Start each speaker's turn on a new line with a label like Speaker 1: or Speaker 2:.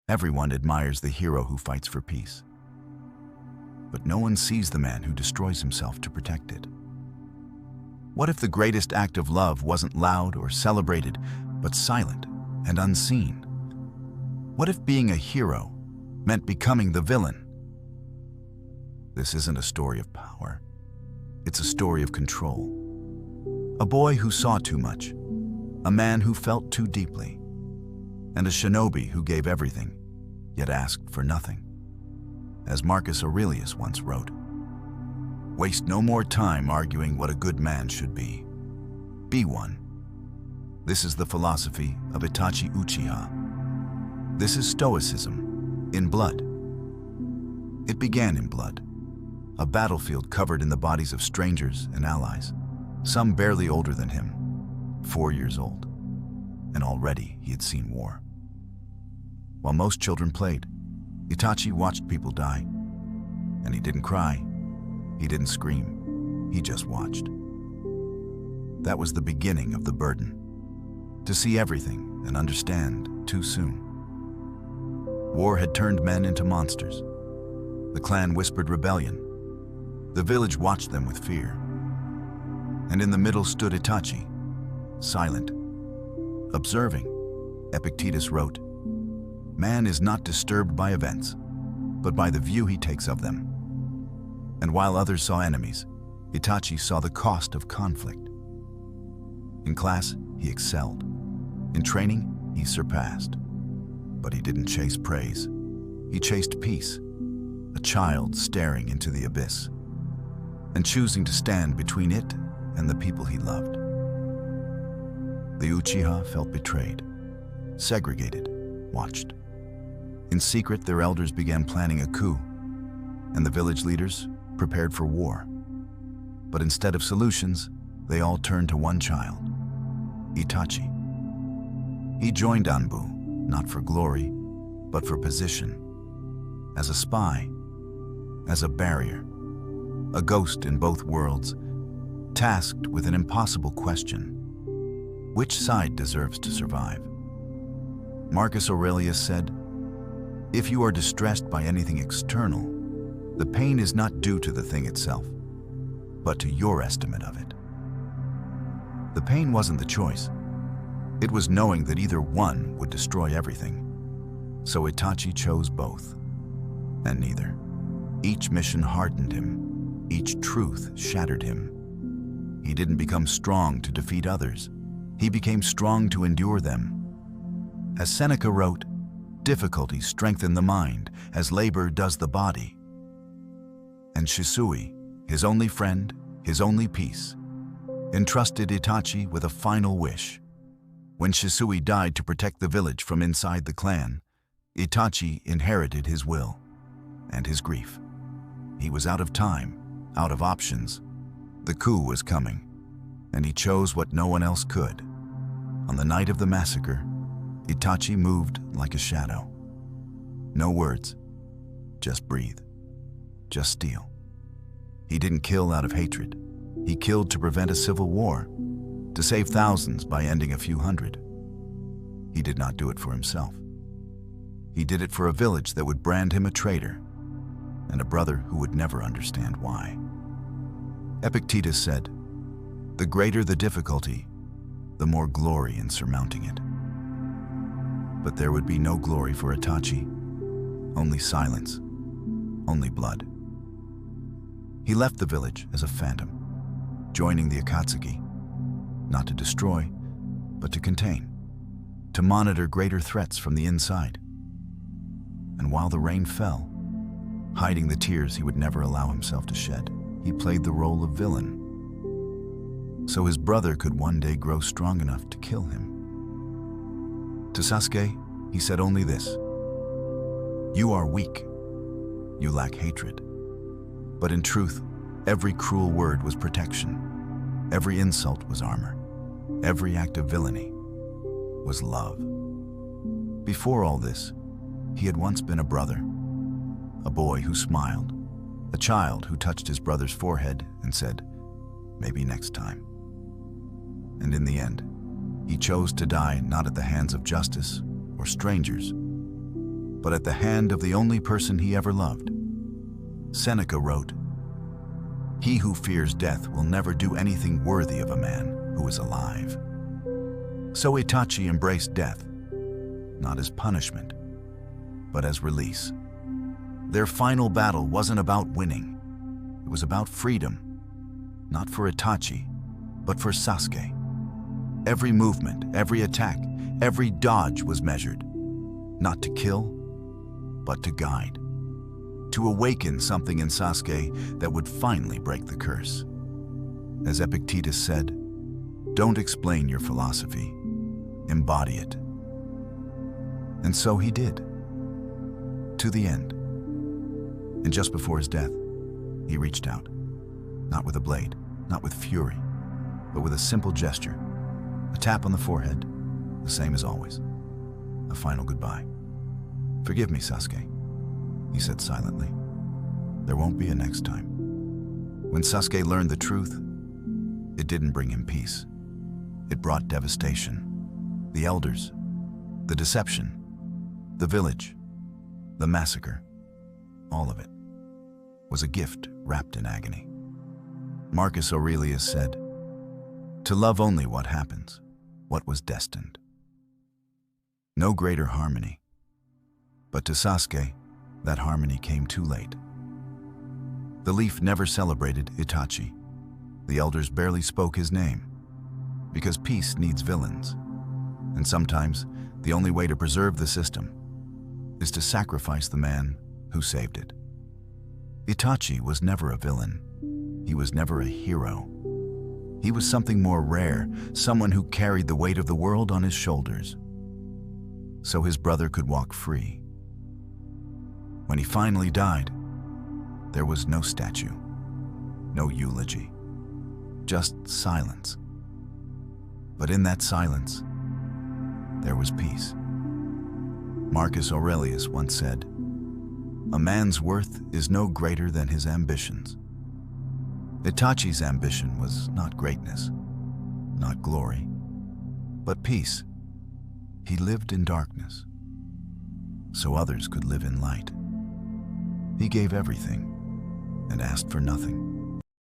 Speaker 1: Everyone admires the hero who fights for peace. But no one sees the man who destroys himself to protect it. What if the greatest act of love wasn't loud or celebrated, but silent and unseen? What if being a hero meant becoming the villain? This isn't a story of power. It's a story of control. A boy who saw too much, a man who felt too deeply, and a shinobi who gave everything, yet asked for nothing. As Marcus Aurelius once wrote, "Waste no more time arguing what a good man should be. Be one." This is the philosophy of Itachi Uchiha. This is Stoicism in blood. It began in blood, a battlefield covered in the bodies of strangers and allies, some barely older than him, 4 years old, and already he had seen war. While most children played, Itachi watched people die, and he didn't cry, he didn't scream, he just watched. That was the beginning of the burden, to see everything and understand too soon. War had turned men into monsters. The clan whispered rebellion. The village watched them with fear. And in the middle stood Itachi, silent, observing. Epictetus wrote, "Man is not disturbed by events, but by the view he takes of them." And while others saw enemies, Itachi saw the cost of conflict. In class, he excelled. In training, he surpassed. But he didn't chase praise. He chased peace, a child staring into the abyss, and choosing to stand between it and the people he loved. The Uchiha felt betrayed, segregated, watched. In secret, their elders began planning a coup, and the village leaders prepared for war. But instead of solutions, they all turned to one child, Itachi. He joined Anbu, not for glory, but for position. As a spy, as a barrier, a ghost in both worlds, tasked with an impossible question: which side deserves to survive? Marcus Aurelius said, "If you are distressed by anything external, the pain is not due to the thing itself, but to your estimate of it." The pain wasn't the choice. It was knowing that either one would destroy everything. So Itachi chose both, and neither. Each mission hardened him. Each truth shattered him. He didn't become strong to defeat others. He became strong to endure them. As Seneca wrote, "Difficulties strengthen the mind, as labor does the body." And Shisui, his only friend, his only peace, entrusted Itachi with a final wish. When Shisui died to protect the village from inside the clan, Itachi inherited his will and his grief. He was out of time, out of options. The coup was coming, and he chose what no one else could. On the night of the massacre, Itachi moved like a shadow. No words, just breathe, just steal. He didn't kill out of hatred. He killed to prevent a civil war, to save thousands by ending a few hundred. He did not do it for himself. He did it for a village that would brand him a traitor, and a brother who would never understand why. Epictetus said, "The greater the difficulty, the more glory in surmounting it." But there would be no glory for Itachi, only silence, only blood. He left the village as a phantom, joining the Akatsuki, not to destroy, but to contain, to monitor greater threats from the inside. And while the rain fell, hiding the tears he would never allow himself to shed, he played the role of villain, so his brother could one day grow strong enough to kill him. To Sasuke, he said only this: "You are weak. You lack hatred." But in truth, every cruel word was protection. Every insult was armor. Every act of villainy was love. Before all this, he had once been a brother, a boy who smiled, a child who touched his brother's forehead and said, "Maybe next time." And in the end, he chose to die not at the hands of justice or strangers, but at the hand of the only person he ever loved. Seneca wrote, "He who fears death will never do anything worthy of a man who is alive." So Itachi embraced death, not as punishment, but as release. Their final battle wasn't about winning. It was about freedom, not for Itachi, but for Sasuke. Every movement, every attack, every dodge was measured, not to kill, but to guide, to awaken something in Sasuke that would finally break the curse. As Epictetus said, "Don't explain your philosophy, embody it." And so he did, to the end. And just before his death, he reached out, not with a blade, not with fury, but with a simple gesture, a tap on the forehead, the same as always, a final goodbye. "Forgive me, Sasuke," he said silently. "There won't be a next time." When Sasuke learned the truth, it didn't bring him peace. It brought devastation. The elders, the deception, the village, the massacre, all of it was a gift wrapped in agony. Marcus Aurelius said, "To love only what happens, what was destined." No greater harmony. But to Sasuke, that harmony came too late. The leaf never celebrated Itachi. The elders barely spoke his name, because peace needs villains. And sometimes, the only way to preserve the system is to sacrifice the man who saved it. Itachi was never a villain. He was never a hero. He was something more rare, someone who carried the weight of the world on his shoulders, so his brother could walk free. When he finally died, there was no statue, no eulogy, just silence. But in that silence, there was peace. Marcus Aurelius once said, "A man's worth is no greater than his ambitions." Itachi's ambition was not greatness, not glory, but peace. He lived in darkness, so others could live in light. He gave everything and asked for nothing.